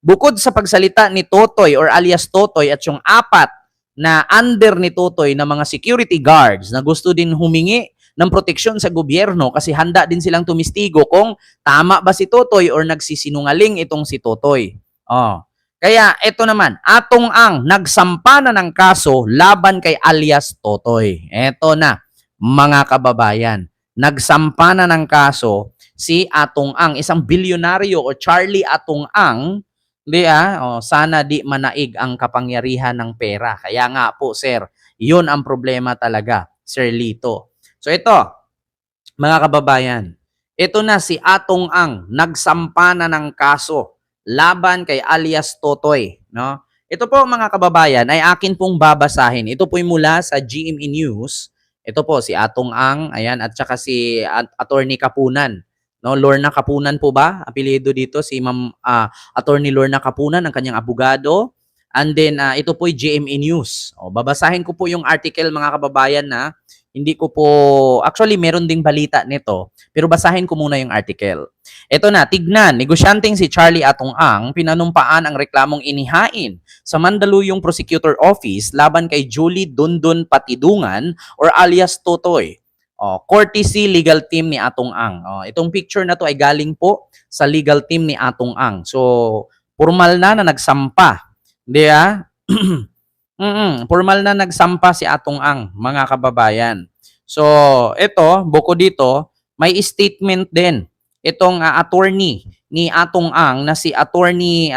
bukod sa pagsalita ni Totoy or alias Totoy at yung apat na under ni Totoy na mga security guards na gusto din humingi ng proteksyon sa gobyerno kasi handa din silang tumistigo kung tama ba si Totoy or nagsisinungaling itong si Totoy. Oh. Kaya ito naman, Atong Ang nagsampa na ng kaso laban kay alias Totoy. Ito na, mga kababayan. Nagsampa na ng kaso si Atong Ang, isang bilyonaryo o Charlie Atong Ang. Sana di manaig ang kapangyarihan ng pera. Kaya nga po, sir, yun ang problema talaga, Sir Lito. So ito, mga kababayan, ito na si Atong Ang, nagsampa na ng kaso laban kay alias Totoy, no? Ito po mga kababayan ay akin pong babasahin. Ito po mula sa GMA News. Ito po si Atong Ang, ayan, at saka si Attorney Kapunan. No, Lorna Kapunan po ba? Apelyido dito si Ma'am Attorney Lorna Kapunan, ang kanyang abogado. And then ito po ay GMA News. O, babasahin ko po yung article mga kababayan na hindi ko po, actually meron ding balita nito, pero basahin ko muna yung article. Ito na, tignan, negosyanteng si Charlie Atong Ang, pinanumpaan ang reklamong inihain sa Mandaluyong Prosecutor Office laban kay Julie Dundon Patidungan or alias Totoy. Courtesy legal team ni Atong Ang. Itong picture na to ay galing po sa legal team ni Atong Ang. So, formal na nagsampa. Hindi formal na nagsampa si Atong Ang, mga kababayan. So, ito, bukod dito, may statement din. Itong attorney ni Atong Ang na si Attorney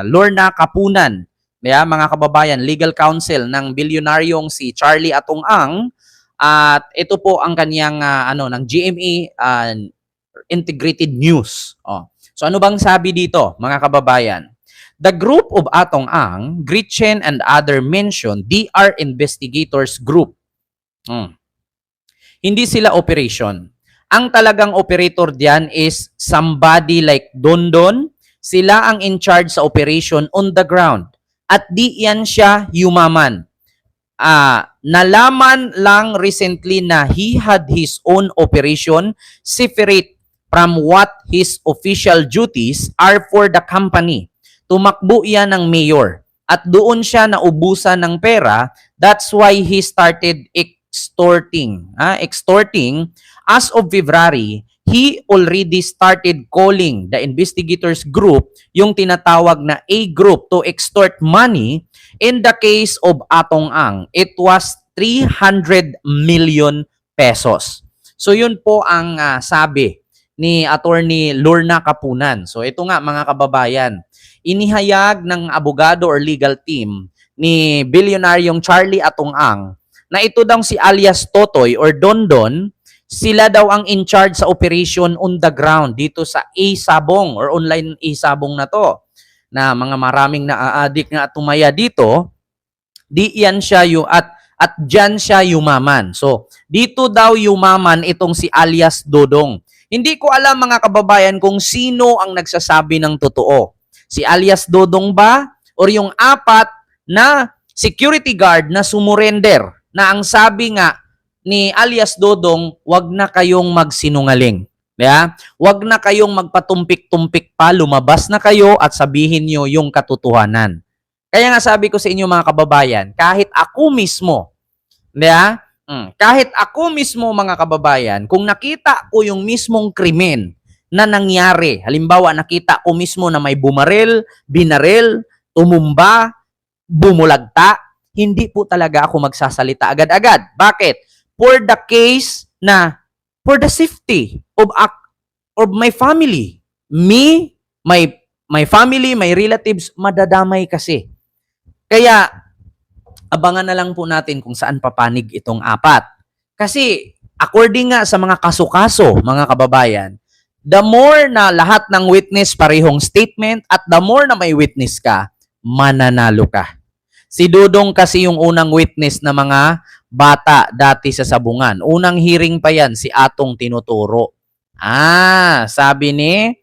Lorna Kapunan, mga kababayan, legal counsel ng bilyonaryong si Charlie Atong Ang. At ito po ang kanyang ng GMA Integrated News. So ano bang sabi dito, mga kababayan? The group of Atong Ang, Gretchen and other mentioned DR Investigators Group. Hindi sila operation. Ang talagang operator diyan is somebody like Dondon. Sila ang in charge sa operation on the ground. At di yan siya yumaman. Nalaman lang recently na he had his own operation separate from what his official duties are for the company. Tumakbo yan ng mayor at doon siya naubusan ng pera. That's why he started extorting. Extorting. As of February, he already started calling the investigators group, yung tinatawag na A group, to extort money. In the case of Atong Ang, it was 300 million pesos. So yun po ang sabi ni Attorney Lorna Kapunan. So ito nga mga kababayan, inihayag ng abogado or legal team ni bilyonaryong Charlie Atong Ang na ito daw si alias Totoy or Dondon, sila daw ang in charge sa operation on the ground dito sa e-sabong or online e-sabong na to, na mga maraming na-addict nga at tumaya dito, di yan siya at dyan siya yumaman. So, dito daw yumaman itong si alias Dodong. Hindi ko alam mga kababayan kung sino ang nagsasabi ng totoo. Si alias Dodong ba? Or yung apat na security guard na sumurrender na ang sabi nga ni alias Dodong, wag na kayong magsinungaling. Wag na kayong magpatumpik-tumpik pa, lumabas na kayo at sabihin nyo yung katotohanan. Kaya nga sabi ko sa inyo mga kababayan, kahit ako mismo, kahit ako mismo mga kababayan, kung nakita ko yung mismong krimen na nangyari, halimbawa nakita ko mismo na may bumaril, binaril, tumumba, bumulagta, hindi po talaga ako magsasalita agad-agad. Bakit? For the case na, for the safety of my family. Me, my family, my relatives, madadamay kasi. Kaya, abangan na lang po natin kung saan papanig itong apat. Kasi, according nga sa mga kaso-kaso, mga kababayan, the more na lahat ng witness parehong statement at the more na may witness ka, mananalo ka. Si Dudong kasi yung unang witness na mga bata dati sa sabungan. Unang hearing pa yan, si Atong tinuturo. Sabi ni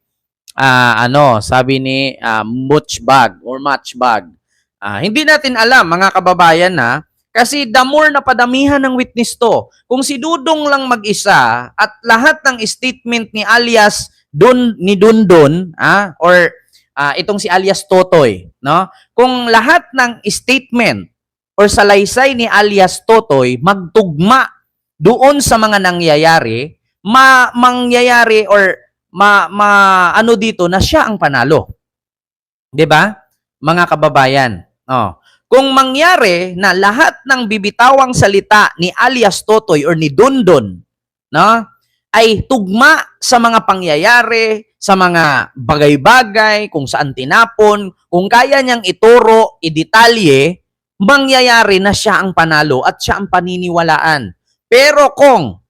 Muchbag or Matchbag. Hindi natin alam mga kababayan na kasi the more na padamihan ng witness to. Kung si Dudong lang mag-isa at lahat ng statement ni alias ni Dundon or itong si alias Totoy, no? Kung lahat ng statement or salaysay ni alias Totoy magtugma doon sa mga nangyayari, mangyayari or ano dito na siya ang panalo. 'Di ba? Mga kababayan. Oh. Kung mangyari na lahat ng bibitawang salita ni alias Totoy or ni Dondon, no, ay tugma sa mga pangyayari, sa mga bagay-bagay, kung saan tinapon, kung kaya niyang ituro, idetalye, mangyayari na siya ang panalo at siya ang paniniwalaan. Pero kung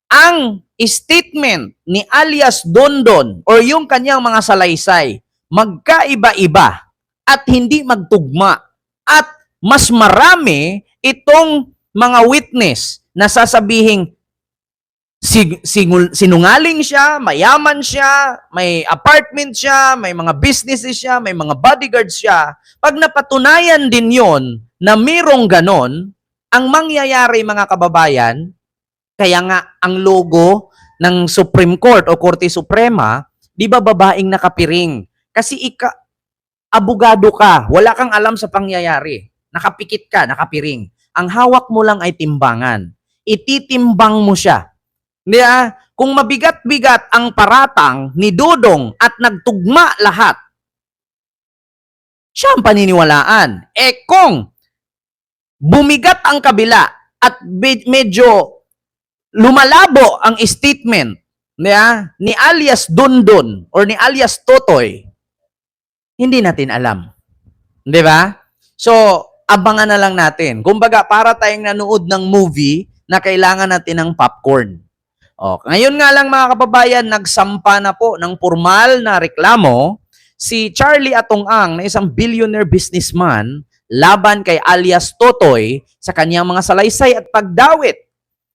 ang statement ni alias Dondon or yung kanyang mga salaysay magkaiba-iba at hindi magtugma at mas marami itong mga witness na sasabihing sinungaling siya, mayaman siya, may apartment siya, may mga businesses siya, may mga bodyguards siya. Pag napatunayan din yon na mayroong ganon, ang mangyayari mga kababayan, kaya nga ang logo ng Supreme Court o Korte Suprema, di ba babaeng nakapiring? Kasi abogado ka, wala kang alam sa pangyayari. Nakapikit ka, nakapiring. Ang hawak mo lang ay timbangan. Ititimbang mo siya. Kung mabigat-bigat ang paratang ni Dodong at nagtugma lahat, siya ang paniniwalaan. Kung bumigat ang kabila at medyo lumalabo ang statement ni alias Dondon or ni alias Totoy, hindi natin alam. Di ba? So, abangan na lang natin. Kumbaga, para tayong nanood ng movie na kailangan natin ng popcorn. Ngayon nga lang mga kababayan, nagsampa na po ng formal na reklamo si Charlie Atong-ang na isang billionaire businessman laban kay alias Totoy sa kanyang mga salaysay at pagdawit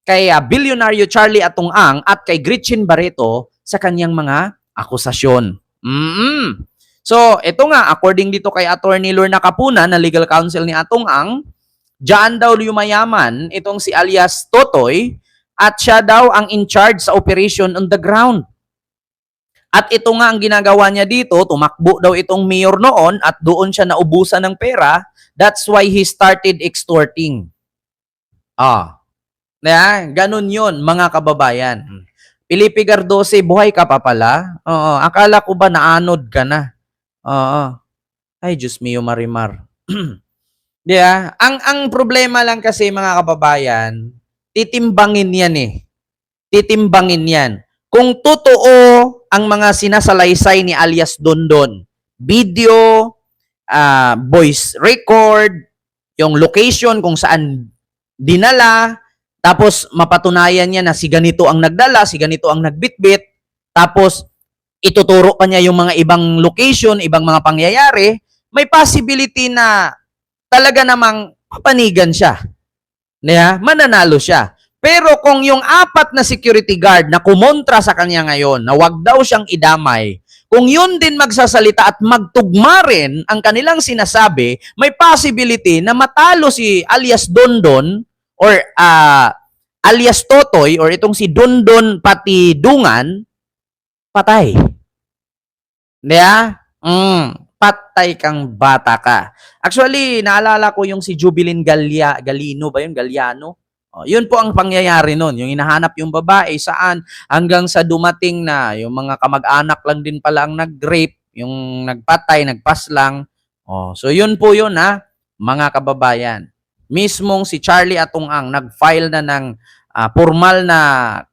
kay bilyonaryo Charlie Atong-ang at kay Gretchen Barreto sa kanyang mga akusasyon. So, ito nga, according dito kay Attorney Lorna Capuna na legal counsel ni Atong-ang, diyan daw yumayaman itong si alias Totoy at siya daw ang in charge sa operation on the ground. At ito nga ang ginagawa niya dito, tumakbo daw itong mayor noon at doon siya naubusan ng pera. That's why he started extorting. Ganun yun, mga kababayan. Felipe Gardose, buhay ka pa pala? Akala ko ba naanod ka na? Ay, Diyos mio, Marimar. Ang problema lang kasi mga kababayan, titimbangin yan Titimbangin yan. Kung totoo ang mga sinasalaysay ni alias Dondon, video, voice record, yung location kung saan dinala, tapos mapatunayan niya na si ganito ang nagdala, si ganito ang nagbitbit, tapos ituturo pa niya yung mga ibang location, ibang mga pangyayari, may possibility na talaga namang papanigan siya. Mananalo siya. Pero kung yung 4 na security guard na kumontra sa kanya ngayon, na wag daw siyang idamay, kung yun din magsasalita at magtugma rin ang kanilang sinasabi, may possibility na matalo si alias Dondon or alias Totoy or itong si Dondon pati Dungan, patay. Patay kang bata ka. Actually, naalala ko yung si Jubilin Galino ba yun? Galliano? Yun po ang pangyayari nun. Yung hinahanap yung babae, saan? Hanggang sa dumating na yung mga kamag-anak lang din pala ang nag-rape, yung nagpatay, nagpaslang. So yun po yun mga kababayan. Mismong si Charlie Atong-ang nag-file na ng formal na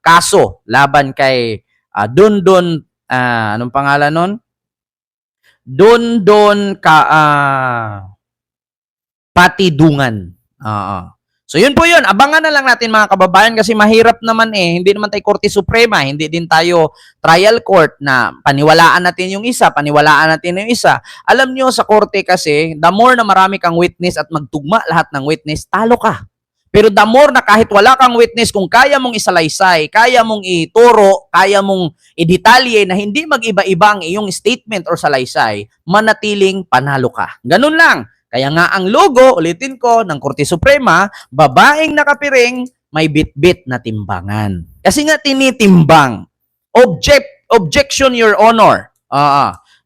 kaso laban kay Dondon, anong pangalan nun? Dondon Patidungan. So yun po yun, abangan na lang natin mga kababayan kasi mahirap naman hindi naman tayo Korte Suprema, hindi din tayo trial court na paniwalaan natin yung isa, paniwalaan natin yung isa. Alam nyo sa korte kasi, the more na marami kang witness at magtugma lahat ng witness, talo ka. Pero the more na kahit wala kang witness, kung kaya mong isalaysay, kaya mong ituro, kaya mong idetalye na hindi mag-iba-iba ang iyong statement or salaysay, manatiling panalo ka. Ganun lang. Kaya nga ang logo, ulitin ko, ng Korte Suprema, babaeng nakapiring, may bit-bit na timbangan. Kasi nga tinitimbang. Objection, Your Honor.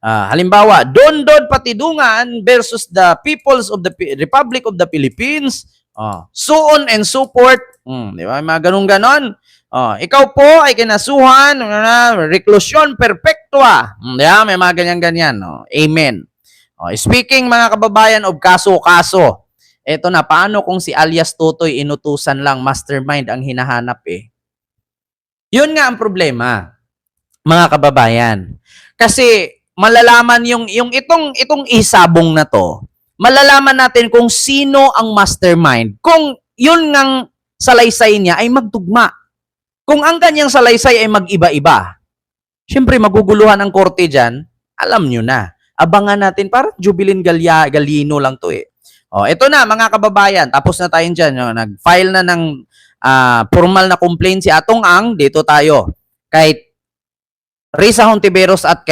Halimbawa, Dondon Patidungan versus the Peoples of the Republic of the Philippines. So on and so forth. Di ba? Mga ganun-ganon. Ikaw po ay kinasuhan, reclusion perpetua. Di ba? May mga ganyan-ganyan. Amen. Speaking mga kababayan of kaso-kaso, eto na, paano kung si alias Totoy inutusan lang, mastermind ang hinahanap eh? Yun nga ang problema, mga kababayan. Kasi malalaman yung itong isabong na to, malalaman natin kung sino ang mastermind. Kung yun ngang salaysay niya ay magtugma. Kung ang kanyang salaysay ay mag-iba-iba, syempre maguguluhan ang korte dyan, alam nyo na. Abangan natin, parang Jubilin Gallino lang to eh. Ito na mga kababayan, tapos na tayo dyan. Nag-file na ng formal na complaint si Atong Ang, dito tayo. Kay Risa Hontiveros at kay